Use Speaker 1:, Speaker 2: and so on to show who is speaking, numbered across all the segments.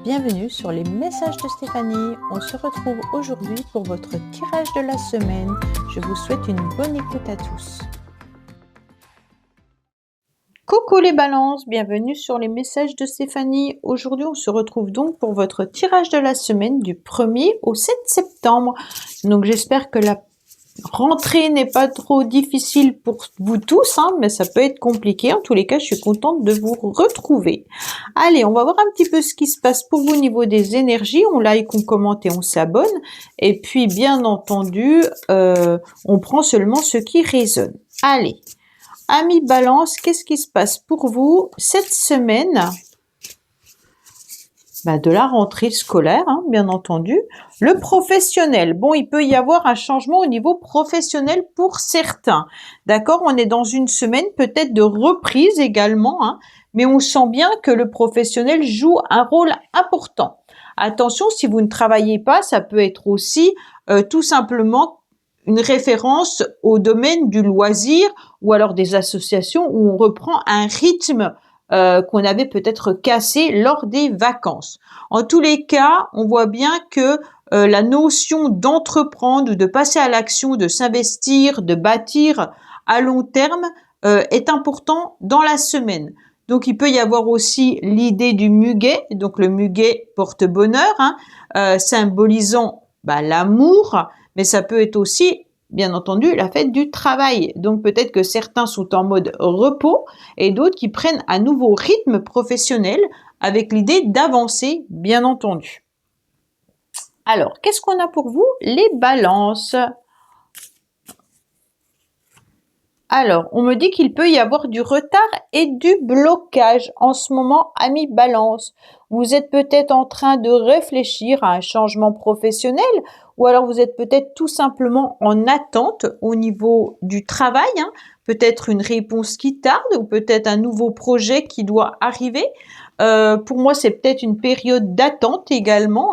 Speaker 1: Bienvenue sur les messages de Stéphanie. On se retrouve aujourd'hui pour votre tirage de la semaine. Je vous souhaite une bonne écoute à tous. Coucou les balances, bienvenue sur les messages de Stéphanie. Aujourd'hui, on se retrouve donc pour votre tirage de la semaine du 1er au 7 septembre. Donc j'espère que la rentrée n'est pas trop difficile pour vous tous, mais ça peut être compliqué. En tous les cas, je suis contente de vous retrouver. Allez, on va voir un petit peu ce qui se passe pour vous au niveau des énergies. On like, on commente et on s'abonne. Et puis, bien entendu, on prend seulement ce qui résonne. Allez, amis Balance, qu'est-ce qui se passe pour vous cette semaine ? De la rentrée scolaire, bien entendu. Le professionnel, bon, il peut y avoir un changement au niveau professionnel pour certains. D'accord, on est dans une semaine peut-être de reprise également, mais on sent bien que le professionnel joue un rôle important. Attention, si vous ne travaillez pas, ça peut être aussi tout simplement une référence au domaine du loisir ou alors des associations où on reprend un rythme qu'on avait peut-être cassé lors des vacances. En tous les cas, on voit bien que la notion d'entreprendre, ou de passer à l'action, de s'investir, de bâtir à long terme est important dans la semaine. Donc, il peut y avoir aussi l'idée du muguet. Donc, le muguet porte bonheur, symbolisant l'amour, mais ça peut être aussi bien entendu, la fête du travail. Donc, peut-être que certains sont en mode repos et d'autres qui prennent un nouveau rythme professionnel avec l'idée d'avancer, bien entendu. Alors, qu'est-ce qu'on a pour vous, les balances ? Alors, on me dit qu'il peut y avoir du retard et du blocage en ce moment, amis Balance. Vous êtes peut-être en train de réfléchir à un changement professionnel ou alors vous êtes peut-être tout simplement en attente au niveau du travail, peut-être une réponse qui tarde ou peut-être un nouveau projet qui doit arriver. Pour moi, c'est peut-être une période d'attente également,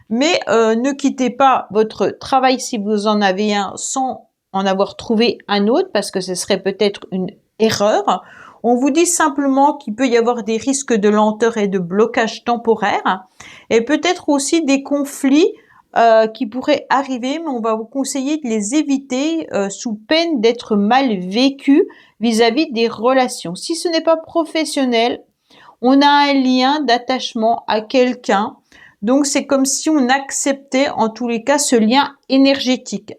Speaker 1: mais ne quittez pas votre travail si vous en avez un sans en avoir trouvé un autre parce que ce serait peut-être une erreur. On vous dit simplement qu'il peut y avoir des risques de lenteur et de blocage temporaire et peut-être aussi des conflits qui pourraient arriver, mais on va vous conseiller de les éviter sous peine d'être mal vécus vis-à-vis des relations. Si ce n'est pas professionnel, on a un lien d'attachement à quelqu'un. Donc, c'est comme si on acceptait en tous les cas ce lien énergétique.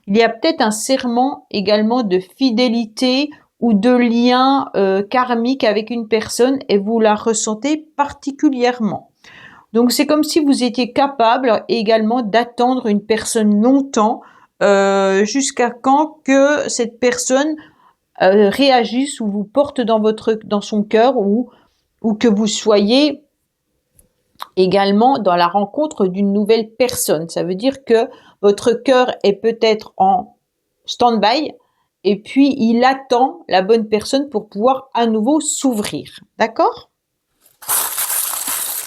Speaker 1: Il y a peut-être un serment également de fidélité ou de lien karmique avec une personne et vous la ressentez particulièrement. Donc, c'est comme si vous étiez capable également d'attendre une personne longtemps jusqu'à quand que cette personne réagisse ou vous porte dans son cœur ou que vous soyez également dans la rencontre d'une nouvelle personne. Ça veut dire que votre cœur est peut-être en stand-by et puis il attend la bonne personne pour pouvoir à nouveau s'ouvrir. D'accord ?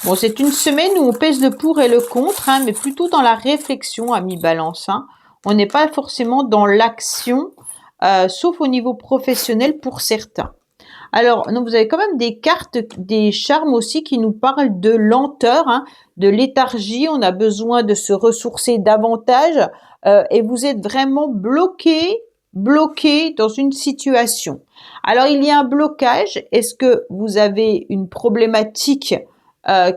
Speaker 1: Bon, c'est une semaine où on pèse le pour et le contre, mais plutôt dans la réflexion, amis Balance. On n'est pas forcément dans l'action, sauf au niveau professionnel pour certains. Alors, donc vous avez quand même des cartes, des charmes aussi qui nous parlent de lenteur, de léthargie. On a besoin de se ressourcer davantage et vous êtes vraiment bloqué dans une situation. Alors, il y a un blocage. Est-ce que vous avez une problématique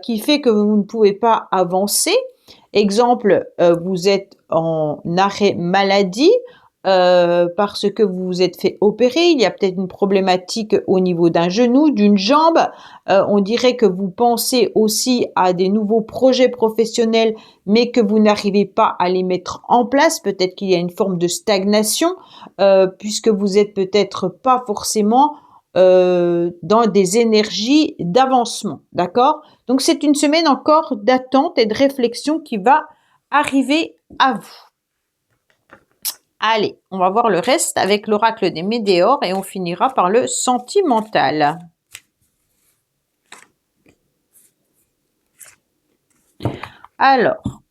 Speaker 1: qui fait que vous ne pouvez pas avancer? Exemple, vous êtes en arrêt maladie. Parce que vous vous êtes fait opérer, il y a peut-être une problématique au niveau d'un genou, d'une jambe. On dirait que vous pensez aussi à des nouveaux projets professionnels, mais que vous n'arrivez pas à les mettre en place. Peut-être qu'il y a une forme de stagnation, puisque vous êtes peut-être pas forcément dans des énergies d'avancement. D'accord ? Donc, c'est une semaine encore d'attente et de réflexion qui va arriver à vous. Allez, on va voir le reste avec l'oracle des météores et on finira par le sentimental. Alors,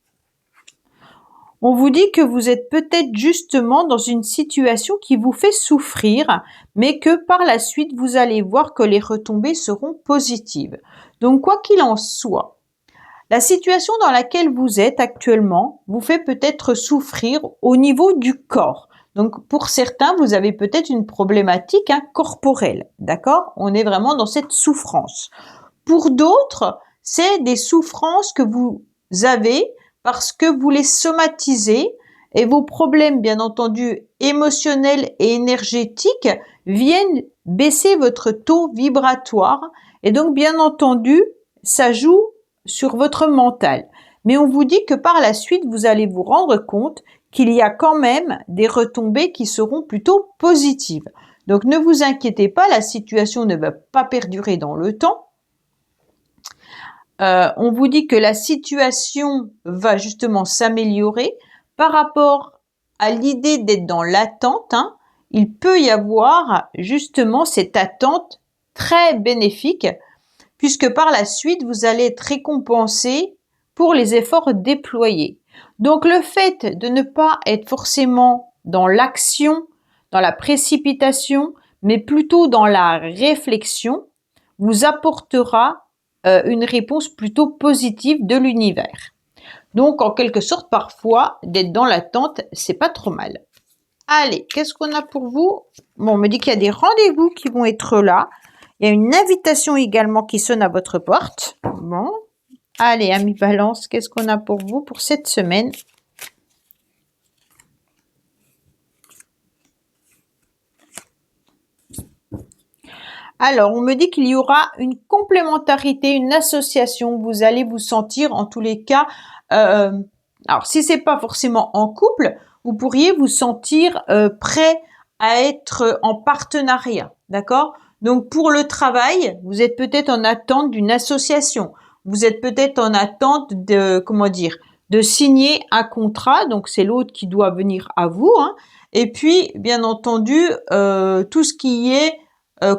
Speaker 1: on vous dit que vous êtes peut-être justement dans une situation qui vous fait souffrir, mais que par la suite, vous allez voir que les retombées seront positives. Donc, quoi qu'il en soit, La situation dans laquelle vous êtes actuellement vous fait peut-être souffrir au niveau du corps. Donc, pour certains, vous avez peut-être une problématique corporelle, d'accord? On est vraiment dans cette souffrance. Pour d'autres, c'est des souffrances que vous avez parce que vous les somatisez et vos problèmes, bien entendu, émotionnels et énergétiques viennent baisser votre taux vibratoire et donc, bien entendu, ça joue sur votre mental. Mais on vous dit que par la suite, vous allez vous rendre compte qu'il y a quand même des retombées qui seront plutôt positives. Donc, ne vous inquiétez pas, la situation ne va pas perdurer dans le temps. On vous dit que la situation va justement s'améliorer par rapport à l'idée d'être dans l'attente. Il peut y avoir justement cette attente très bénéfique puisque par la suite, vous allez être récompensé pour les efforts déployés. Donc, le fait de ne pas être forcément dans l'action, dans la précipitation, mais plutôt dans la réflexion, vous apportera une réponse plutôt positive de l'univers. Donc, en quelque sorte, parfois, d'être dans l'attente, c'est pas trop mal. Allez, qu'est-ce qu'on a pour vous? Bon, on me dit qu'il y a des rendez-vous qui vont être là. Il y a une invitation également qui sonne à votre porte. Bon, allez, amis Balance, qu'est-ce qu'on a pour vous pour cette semaine? Alors, on me dit qu'il y aura une complémentarité, une association. Vous allez vous sentir, en tous les cas, alors si c'est pas forcément en couple, vous pourriez vous sentir prêt à être en partenariat, d'accord? Donc, pour le travail, vous êtes peut-être en attente d'une association. Vous êtes peut-être en attente de, comment dire, de signer un contrat. Donc, c'est l'autre qui doit venir à vous. Et puis, bien entendu, tout ce qui est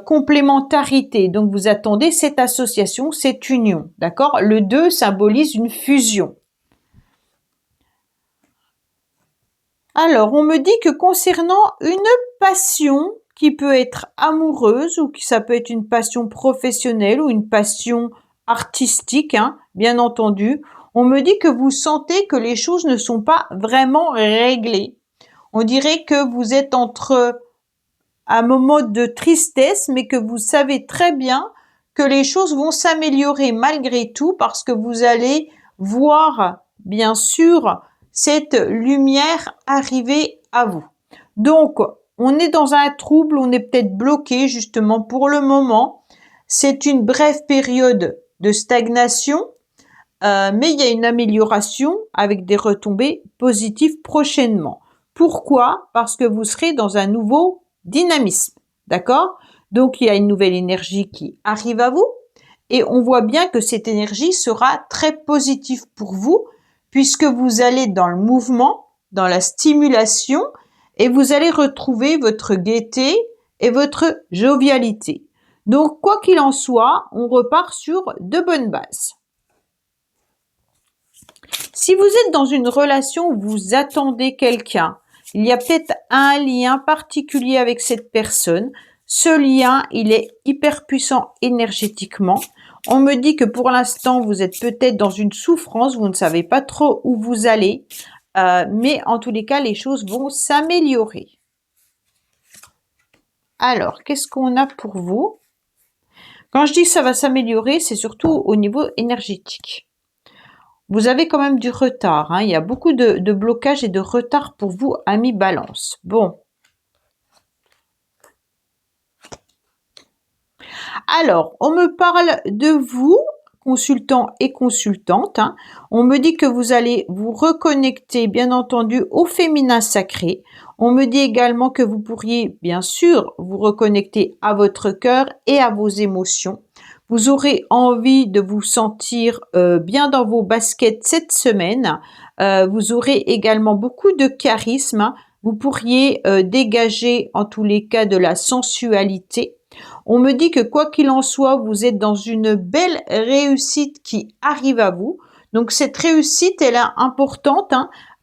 Speaker 1: complémentarité. Donc, vous attendez cette association, cette union. D'accord? Le 2 symbolise une fusion. Alors, on me dit que concernant une passion qui peut être amoureuse ou ça peut être une passion professionnelle ou une passion artistique, bien entendu, on me dit que vous sentez que les choses ne sont pas vraiment réglées. On dirait que vous êtes entre un moment de tristesse, mais que vous savez très bien que les choses vont s'améliorer malgré tout parce que vous allez voir, bien sûr, cette lumière arriver à vous. Donc, on est dans un trouble, on est peut-être bloqué justement pour le moment. C'est une brève période de stagnation, mais il y a une amélioration avec des retombées positives prochainement. Pourquoi? Parce que vous serez dans un nouveau dynamisme, d'accord? Donc, il y a une nouvelle énergie qui arrive à vous et on voit bien que cette énergie sera très positive pour vous puisque vous allez dans le mouvement, dans la stimulation et vous allez retrouver votre gaieté et votre jovialité. Donc, quoi qu'il en soit, on repart sur de bonnes bases. Si vous êtes dans une relation où vous attendez quelqu'un, il y a peut-être un lien particulier avec cette personne. Ce lien, il est hyper puissant énergétiquement. On me dit que pour l'instant, vous êtes peut-être dans une souffrance, vous ne savez pas trop où vous allez, mais en tous les cas, les choses vont s'améliorer. Alors, qu'est-ce qu'on a pour vous? Quand je dis que ça va s'améliorer, c'est surtout au niveau énergétique. Vous avez quand même du retard. Il y a beaucoup de blocages et de retard pour vous, amis Balance. Bon. Alors, on me parle de vous, consultant et consultante. On me dit que vous allez vous reconnecter, bien entendu, au féminin sacré. On me dit également que vous pourriez, bien sûr, vous reconnecter à votre cœur et à vos émotions. Vous aurez envie de vous sentir bien dans vos baskets cette semaine. Vous aurez également beaucoup de charisme. Vous pourriez dégager en tous les cas de la sensualité. On me dit que quoi qu'il en soit, vous êtes dans une belle réussite qui arrive à vous. Donc cette réussite, elle est importante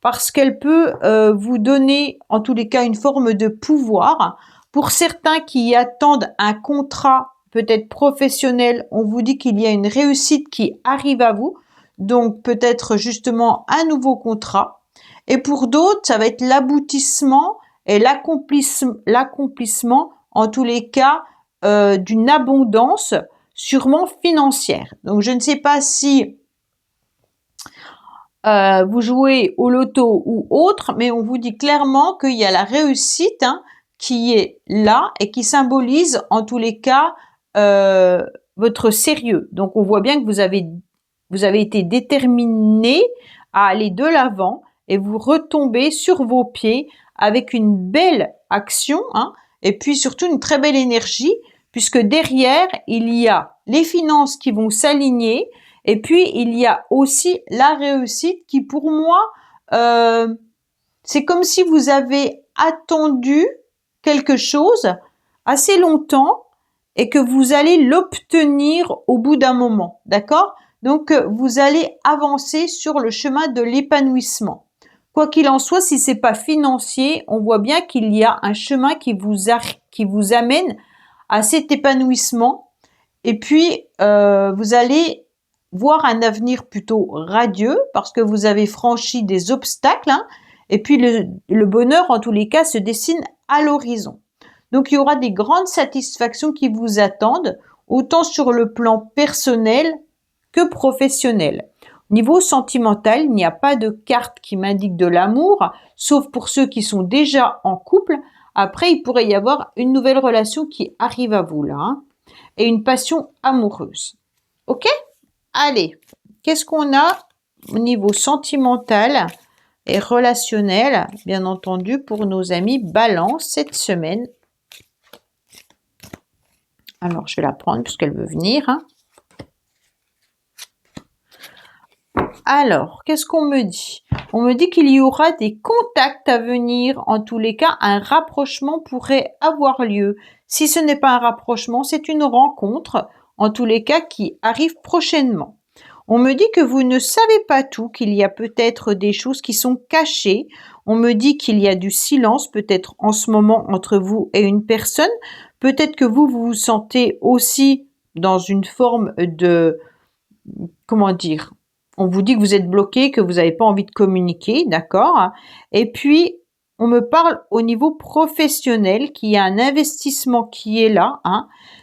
Speaker 1: parce qu'elle peut vous donner en tous les cas une forme de pouvoir. Pour certains qui attendent un contrat peut-être professionnel, on vous dit qu'il y a une réussite qui arrive à vous. donc peut-être justement un nouveau contrat. Et pour d'autres, ça va être l'aboutissement et l'accomplissement, en tous les cas, d'une abondance, sûrement financière. Donc, je ne sais pas si vous jouez au loto ou autre, mais on vous dit clairement qu'il y a la réussite qui est là et qui symbolise en tous les cas votre sérieux. Donc, on voit bien que vous avez été déterminé à aller de l'avant et vous retombez sur vos pieds avec une belle action, et puis surtout une très belle énergie, puisque derrière, il y a les finances qui vont s'aligner, et puis il y a aussi la réussite qui, pour moi, c'est comme si vous avez attendu quelque chose assez longtemps et que vous allez l'obtenir au bout d'un moment, d'accord? Donc, vous allez avancer sur le chemin de l'épanouissement. Quoi qu'il en soit, si c'est pas financier, on voit bien qu'il y a un chemin qui vous amène à cet épanouissement. Et puis, vous allez voir un avenir plutôt radieux parce que vous avez franchi des obstacles. Et puis, le bonheur, en tous les cas, se dessine à l'horizon. Donc, il y aura des grandes satisfactions qui vous attendent, autant sur le plan personnel que professionnel. Au niveau sentimental, il n'y a pas de carte qui m'indique de l'amour, sauf pour ceux qui sont déjà en couple. Après, il pourrait y avoir une nouvelle relation qui arrive à vous là, et une passion amoureuse. Ok? Allez, qu'est-ce qu'on a au niveau sentimental et relationnel, bien entendu, pour nos amis Balance cette semaine? Alors, je vais la prendre puisqu'elle veut venir. Alors, qu'est-ce qu'on me dit? On me dit qu'il y aura des contacts à venir. En tous les cas, un rapprochement pourrait avoir lieu. Si ce n'est pas un rapprochement, c'est une rencontre, en tous les cas, qui arrive prochainement. On me dit que vous ne savez pas tout, qu'il y a peut-être des choses qui sont cachées. On me dit qu'il y a du silence, peut-être en ce moment, entre vous et une personne. Peut-être que vous vous sentez aussi dans une forme de... Comment dire? On vous dit que vous êtes bloqué, que vous n'avez pas envie de communiquer, d'accord? Et puis, on me parle au niveau professionnel, qu'il y a un investissement qui est là,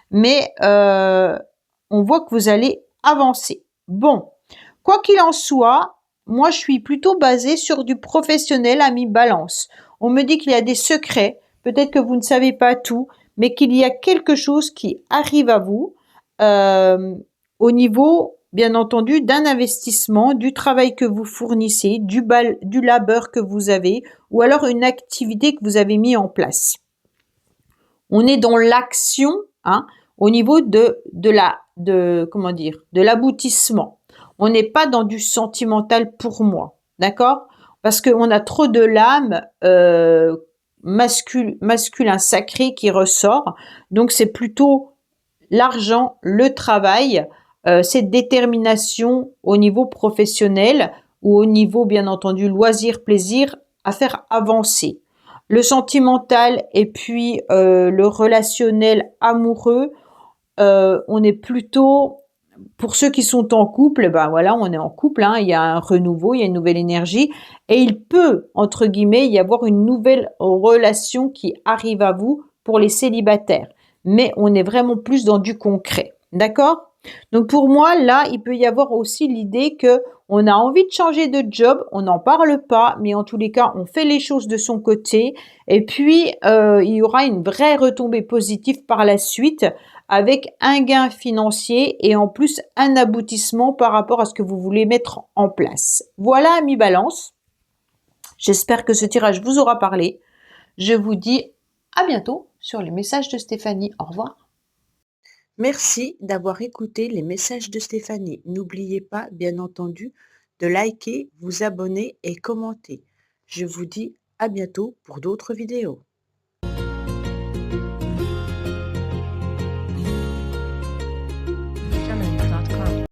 Speaker 1: mais on voit que vous allez avancer. Bon, quoi qu'il en soit, moi, je suis plutôt basée sur du professionnel, ami Balance. On me dit qu'il y a des secrets, peut-être que vous ne savez pas tout, mais qu'il y a quelque chose qui arrive à vous au niveau, bien entendu, d'un investissement, du travail que vous fournissez, du labeur que vous avez, ou alors une activité que vous avez mis en place. On est dans l'action, au niveau de l'aboutissement. On n'est pas dans du sentimental pour moi, d'accord? Parce qu'on a trop de l'âme masculin sacré qui ressort. Donc, c'est plutôt l'argent, le travail, cette détermination au niveau professionnel ou au niveau, bien entendu, loisir, plaisir, à faire avancer. Le sentimental et puis le relationnel amoureux, on est plutôt, pour ceux qui sont en couple, ben voilà, on est en couple, il y a un renouveau, il y a une nouvelle énergie, et il peut, entre guillemets, y avoir une nouvelle relation qui arrive à vous pour les célibataires. Mais on est vraiment plus dans du concret, d'accord? Donc pour moi, là, il peut y avoir aussi l'idée que on a envie de changer de job, on n'en parle pas, mais en tous les cas, on fait les choses de son côté, et puis il y aura une vraie retombée positive par la suite, avec un gain financier et en plus un aboutissement par rapport à ce que vous voulez mettre en place. Voilà, amis Balance. J'espère que ce tirage vous aura parlé. Je vous dis à bientôt sur les messages de Stéphanie. Au revoir.
Speaker 2: Merci d'avoir écouté les messages de Stéphanie. N'oubliez pas, bien entendu, de liker, vous abonner et commenter. Je vous dis à bientôt pour d'autres vidéos.